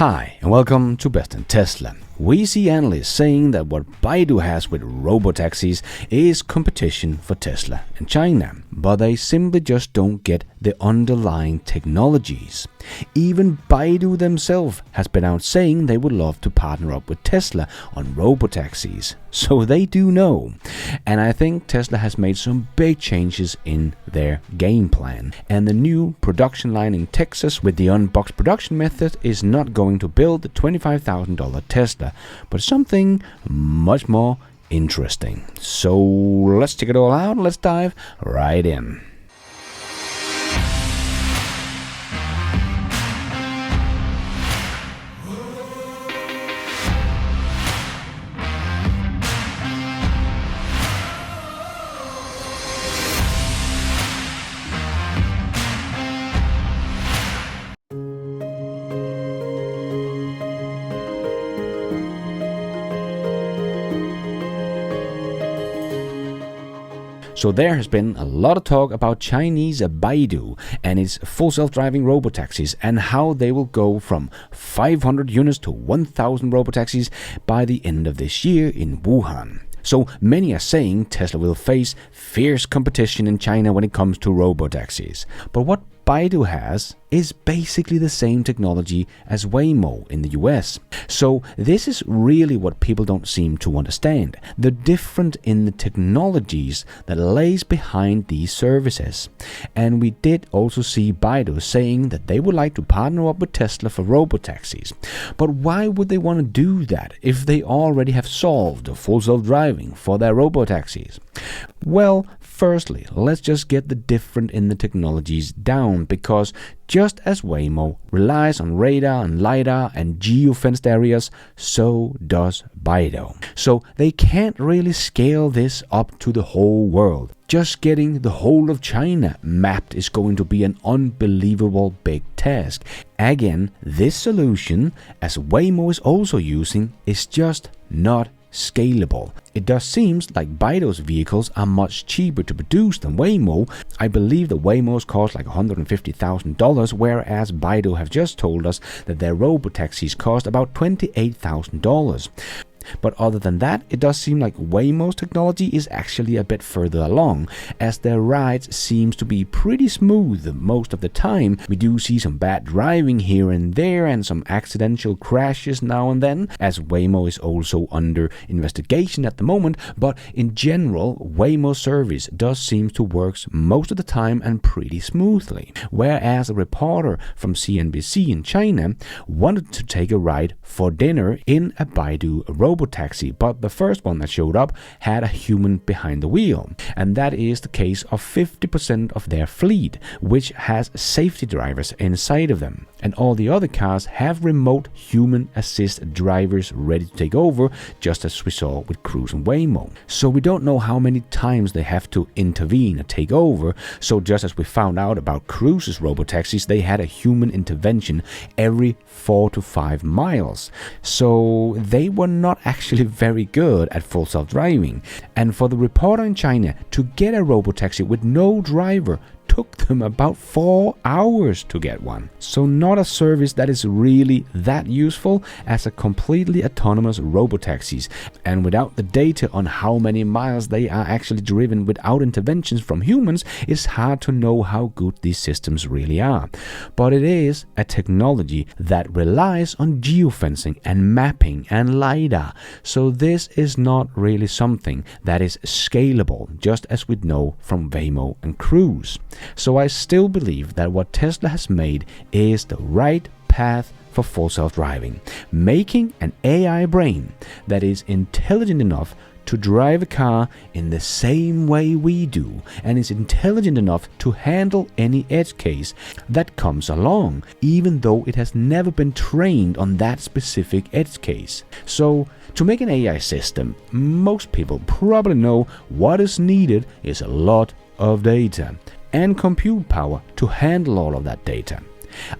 Hi, and welcome to Best in Tesla. We see analysts saying that what Baidu has with Robotaxis is competition for Tesla in China, but they simply just don't get the underlying technologies. Even Baidu themselves has been out saying they would love to partner up with Tesla on Robotaxis, so they do know. And I think Tesla has made some big changes in their game plan. And the new production line in Texas with the Unboxed production method is not going to build the $25,000 Tesla, but something much more interesting. So let's check it all out and let's dive right in. So there has been a lot of talk about Chinese Baidu and its full self-driving robotaxis and how they will go from 500 units to 1,000 robotaxis by the end of this year in Wuhan. So many are saying Tesla will face fierce competition in China when it comes to robotaxis. But what Baidu has is basically the same technology as Waymo in the US. So this is really what people don't seem to understand. The difference in the technologies that lays behind these services. And we did also see Baidu saying that they would like to partner up with Tesla for robotaxis. But why would they want to do that if they already have solved the full self-driving for their robotaxis? Well, firstly, let's just get the difference in the technologies down, because just as Waymo relies on radar and LiDAR and geofenced areas, so does Baidu. So they can't really scale this up to the whole world. Just getting the whole of China mapped is going to be an unbelievable big task. Again, this solution, as Waymo is also using, is just not scalable. It does seems like Baidu's vehicles are much cheaper to produce than Waymo. I believe the Waymos cost like $150,000, whereas Baidu have just told us that their robotaxis cost about $28,000. But other than that, it does seem like Waymo's technology is actually a bit further along, as their rides seems to be pretty smooth most of the time. We do see some bad driving here and there and some accidental crashes now and then, as Waymo is also under investigation at the moment, but in general, Waymo's service does seem to work most of the time and pretty smoothly. Whereas a reporter from CNBC in China wanted to take a ride for dinner in a Baidu Robotaxi, but the first one that showed up had a human behind the wheel, and that is the case of 50% of their fleet, which has safety drivers inside of them, and all the other cars have remote human assist drivers ready to take over, just as we saw with Cruise and Waymo. So we don't know how many times they have to intervene and take over. So just as we found out about Cruise's robotaxis, they had a human intervention every 4 to 5 miles. So they were not actually very good at full self-driving. And for the reporter in China to get a robotaxi with no driver took them about 4 hours to get one. So not a service that is really that useful as a completely autonomous robotaxis, and without the data on how many miles they are actually driven without interventions from humans, it's hard to know how good these systems really are. But it is a technology that relies on geofencing and mapping and LiDAR, so this is not really something that is scalable, just as we know from Waymo and Cruise. So I still believe that what Tesla has made is the right path for full self-driving, making an AI brain that is intelligent enough to drive a car in the same way we do, and is intelligent enough to handle any edge case that comes along, even though it has never been trained on that specific edge case. So to make an AI system, most people probably know what is needed is a lot of data and compute power to handle all of that data.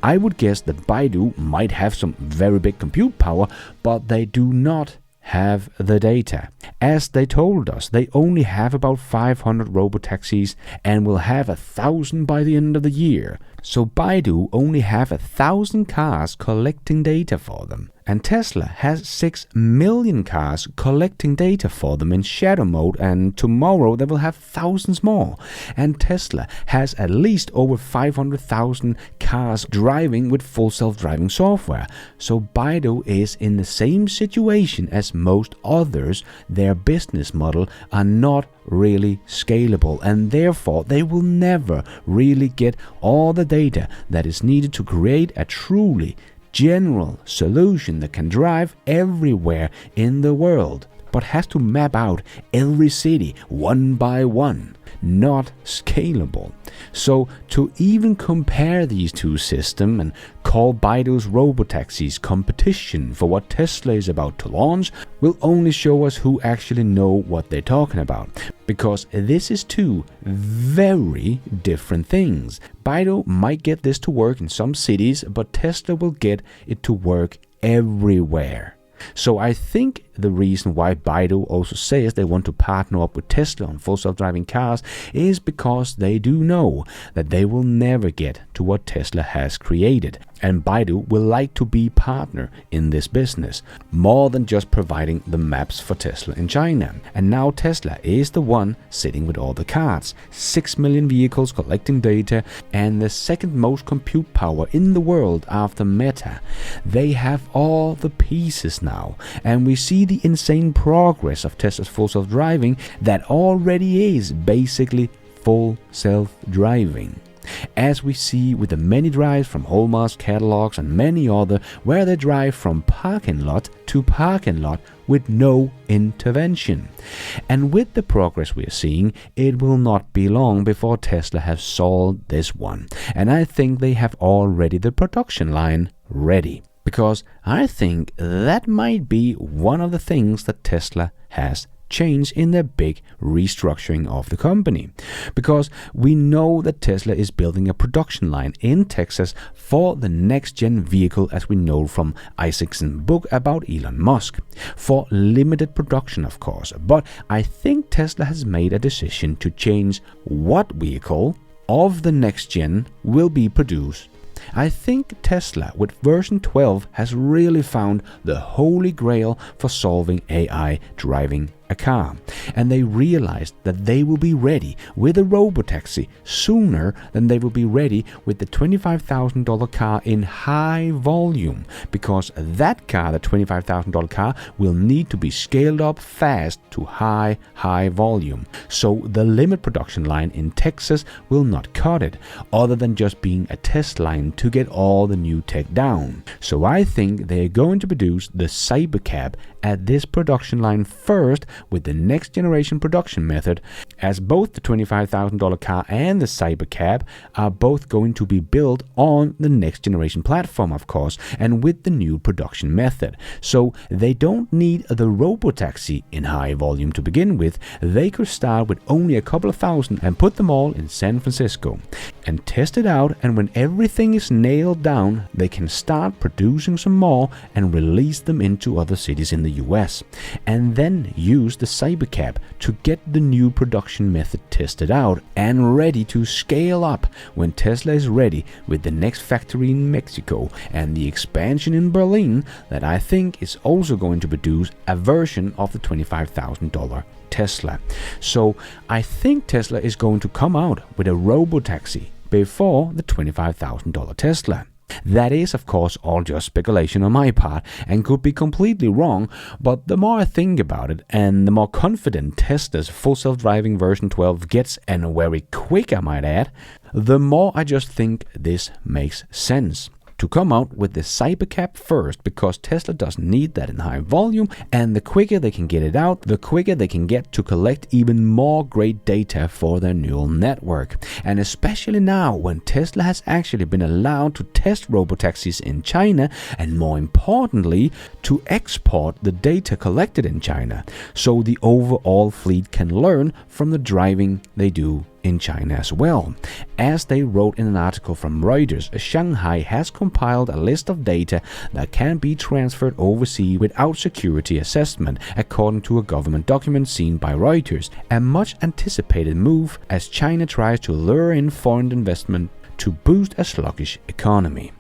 I would guess that Baidu might have some very big compute power, but they do not have the data. As they told us, they only have about 500 robotaxis and will have 1,000 by the end of the year. So Baidu only have 1,000 cars collecting data for them. And Tesla has 6 million cars collecting data for them in shadow mode, and tomorrow they will have thousands more. And Tesla has at least over 500,000 cars driving with full self-driving software. So Baidu is in the same situation as most others. Their business model are not really scalable, and therefore they will never really get all the data that is needed to create a truly general solution that can drive everywhere in the world, but has to map out every city one by one. Not scalable. So to even compare these two systems and call Baidu's Robotaxis competition for what Tesla is about to launch will only show us who actually know what they're talking about. Because this is two very different things. Baidu might get this to work in some cities, but Tesla will get it to work everywhere. So I think the reason why Baidu also says they want to partner up with Tesla on full self-driving cars is because they do know that they will never get to what Tesla has created. And Baidu will like to be partner in this business, more than just providing the maps for Tesla in China. And now Tesla is the one sitting with all the cards, 6 million vehicles collecting data, and the second most compute power in the world after Meta. They have all the pieces now, and we see the insane progress of Tesla's full self-driving that already is basically full self-driving. As we see with the many drives from Hallmark's catalogs and many other, where they drive from parking lot to parking lot with no intervention. And with the progress we are seeing, it will not be long before Tesla has solved this one. And I think they have already the production line ready. Because I think that might be one of the things that Tesla has changed in their big restructuring of the company. Because we know that Tesla is building a production line in Texas for the next-gen vehicle, as we know from Isaacson's book about Elon Musk. For limited production, of course. But I think Tesla has made a decision to change what vehicle of the next-gen will be produced. I think Tesla with version 12 has really found the holy grail for solving AI driving a car, and they realized that they will be ready with a Robotaxi sooner than they will be ready with the $25,000 car in high volume, because that car, the $25,000 car, will need to be scaled up fast to high volume. So the limit production line in Texas will not cut it, other than just being a test line to get all the new tech down. So I think they are going to produce the Cybercab at this production line first with the next generation production method, as both the $25,000 car and the Cybercab are both going to be built on the next generation platform, of course, and with the new production method. So they don't need the Robotaxi in high volume to begin with. They could start with only a couple of thousand and put them all in San Francisco and test it out, and when everything is nailed down, they can start producing some more and release them into other cities in the US, and then use the Cybercab to get the new production method tested out and ready to scale up when Tesla is ready with the next factory in Mexico and the expansion in Berlin that I think is also going to produce a version of the $25,000 Tesla. So I think Tesla is going to come out with a Robotaxi before the $25,000 Tesla. That is, of course, all just speculation on my part and could be completely wrong, but the more I think about it and the more confident Tesla's full self-driving version 12 gets, and very quick I might add, the more I just think this makes sense. To come out with the Cybercab first, because Tesla doesn't need that in high volume, and the quicker they can get it out, the quicker they can get to collect even more great data for their neural network. And especially now when Tesla has actually been allowed to test robotaxis in China, and more importantly, to export the data collected in China, so the overall fleet can learn from the driving they do in China as well. As they wrote in an article from Reuters, Shanghai has compiled a list of data that can be transferred overseas without security assessment, according to a government document seen by Reuters, a much anticipated move as China tries to lure in foreign investment to boost a sluggish economy.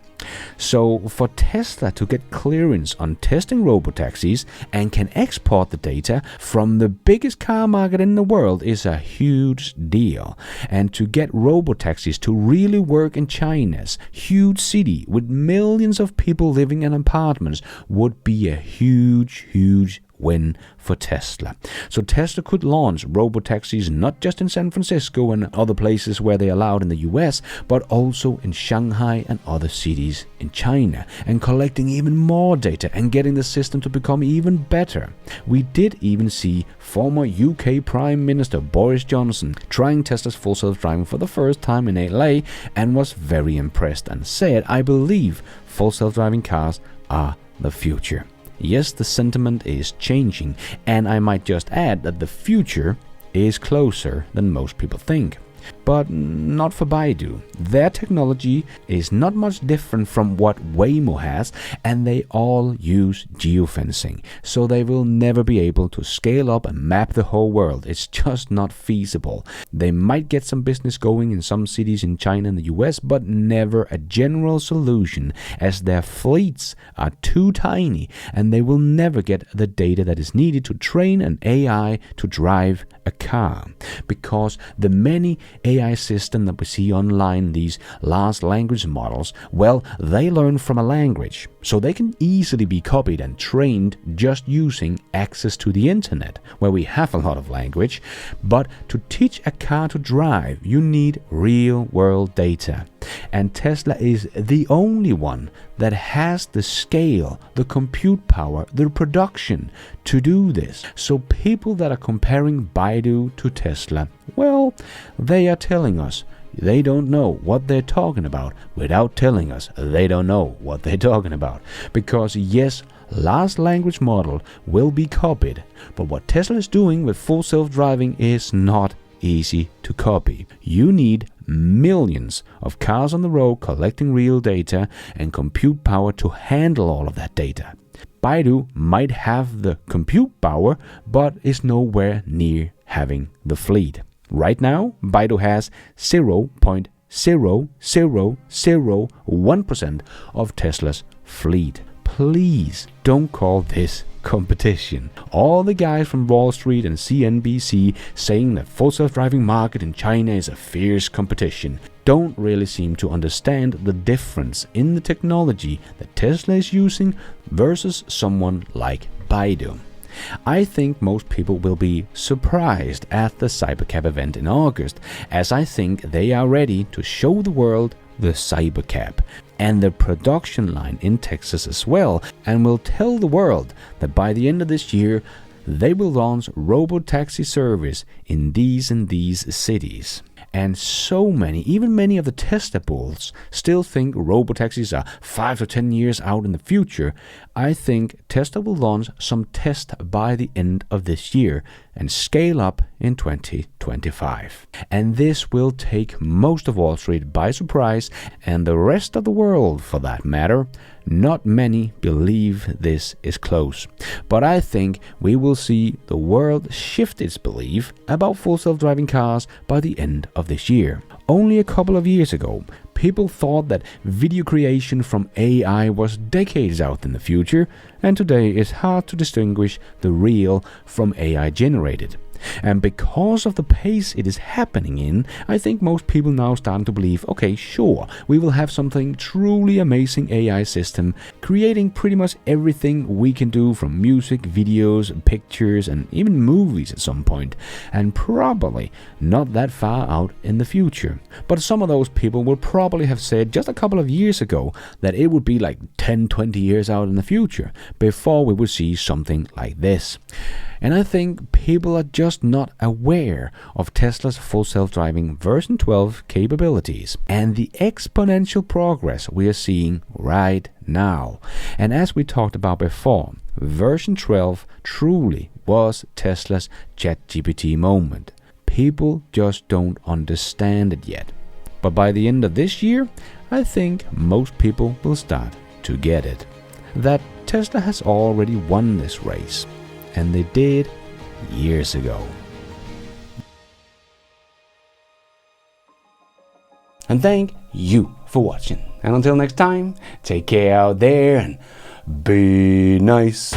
So for Tesla to get clearance on testing robotaxis and can export the data from the biggest car market in the world is a huge deal. And to get robotaxis to really work in China's huge city with millions of people living in apartments would be a huge win for Tesla. So Tesla could launch robotaxis not just in San Francisco and other places where they allowed in the US, but also in Shanghai and other cities in China, and collecting even more data and getting the system to become even better. We did even see former UK Prime Minister Boris Johnson trying Tesla's full self-driving for the first time in LA and was very impressed and said, "I believe full self-driving cars are the future." Yes, the sentiment is changing, and I might just add that the future is closer than most people think. But not for Baidu. Their technology is not much different from what Waymo has, and they all use geofencing, so they will never be able to scale up and map the whole world. It's just not feasible. They might get some business going in some cities in China and the US, but never a general solution, as their fleets are too tiny, and they will never get the data that is needed to train an AI to drive a car, because the many AI systems that we see online, these large language models, well, they learn from a language, so they can easily be copied and trained just using access to the internet, where we have a lot of language. But to teach a car to drive, you need real-world data. And Tesla is the only one that has the scale, the compute power, the production to do this. So people that are comparing Baidu to Tesla, well, they are telling us they don't know what they're talking about without telling us they don't know what they're talking about. Because yes, large language model will be copied, but what Tesla is doing with full self-driving is not easy to copy. You need millions of cars on the road collecting real data and compute power to handle all of that data. Baidu might have the compute power, but is nowhere near having the fleet. Right now, Baidu has 0.00001% of Tesla's fleet. Please don't call this competition. All the guys from Wall Street and CNBC saying that full self-driving market in China is a fierce competition don't really seem to understand the difference in the technology that Tesla is using versus someone like Baidu. I think most people will be surprised at the Cybercab event in August, as I think they are ready to show the world the Cybercab and the production line in Texas as well, and will tell the world that by the end of this year they will launch Robotaxi service in these and these cities. And so many, even many of the Tesla bulls, still think robotaxis are 5 to 10 years out in the future. I think Tesla will launch some tests by the end of this year and scale up in 2025. And this will take most of Wall Street by surprise, and the rest of the world for that matter. Not many believe this is close, but I think we will see the world shift its belief about full self-driving cars by the end of this year. Only a couple of years ago, people thought that video creation from AI was decades out in the future, and today it's hard to distinguish the real from AI generated. And because of the pace it is happening in, I think most people now starting to believe, okay, sure, we will have something truly amazing AI system creating pretty much everything we can do, from music, videos, pictures, and even movies at some point, and probably not that far out in the future. But some of those people would probably have said just a couple of years ago that it would be like 10-20 years out in the future before we would see something like this. And I think people are just not aware of Tesla's full self-driving version 12 capabilities and the exponential progress we are seeing right now. And as we talked about before, version 12 truly was Tesla's ChatGPT moment. People just don't understand it yet. But by the end of this year, I think most people will start to get it. That Tesla has already won this race. And they did years ago. And thank you for watching. And until next time, take care out there and be nice.